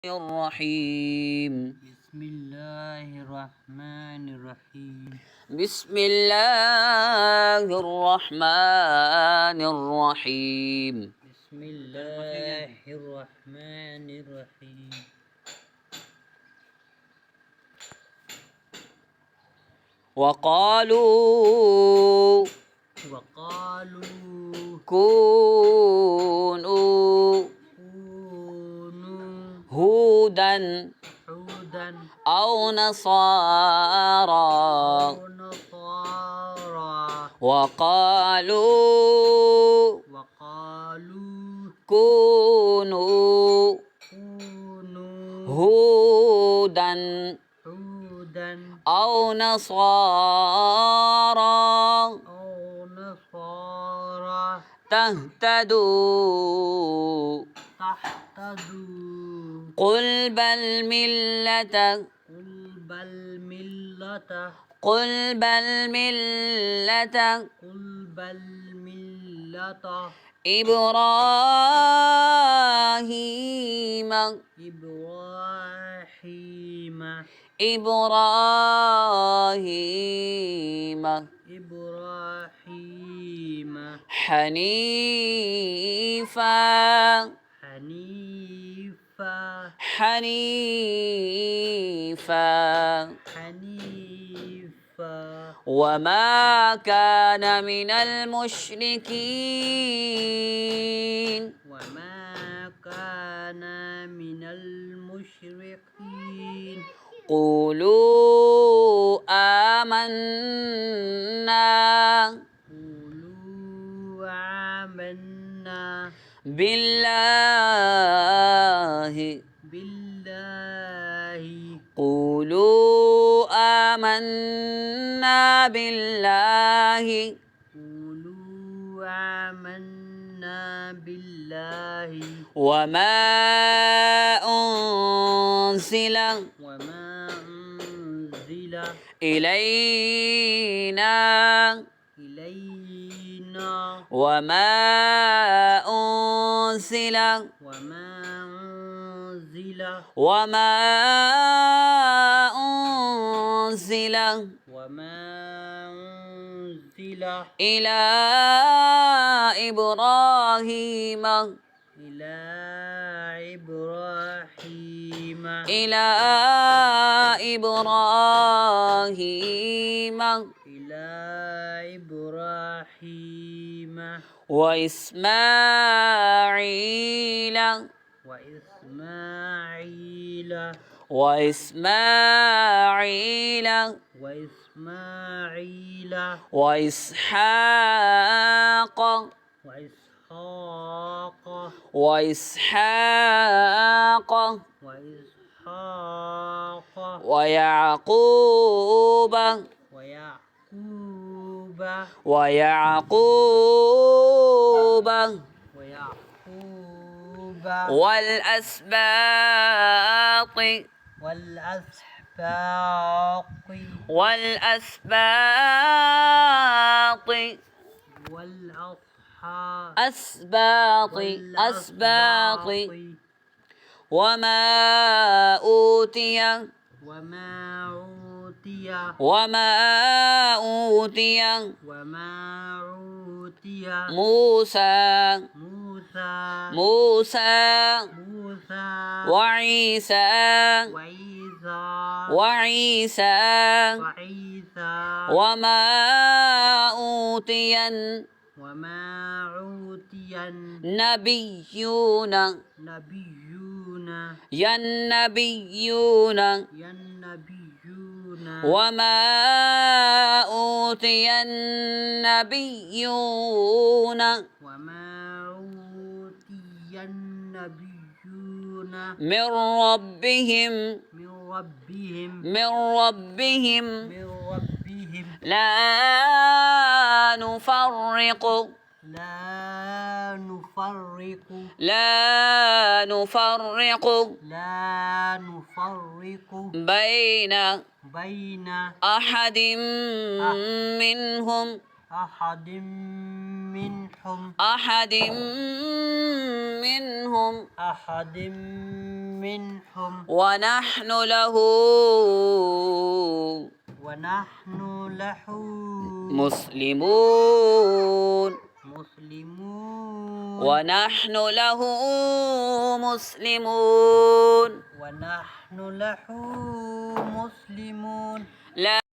الرحيم بسم الله الرحمن الرحيم بسم الله الرحمن الرحيم بسم الله الرحمن الرحيم وقالوا كونوا هودا أو نصارى وقالوا كونوا هودا أو نصارى تهتدوا قل بل ملة إبراهيم حنيفا وما كان من المشركين قولوا آمنا بالله قولوا آمنا بالله وما أنزل إلينا وما أنزل إلى إبراهيم وإسماعيل وإسحاق ويعقوب والأسباط وما أوتي موسى وعيسى وما أوتي النبيون وما أوتي النبيون من ربهم لا نفرق بين أحد منهم أحد منهم أحد منهم أحد منهم ونحن له ونحن له مسلمون مسلمون ونحن له مسلمون ونحن له مسلمون لا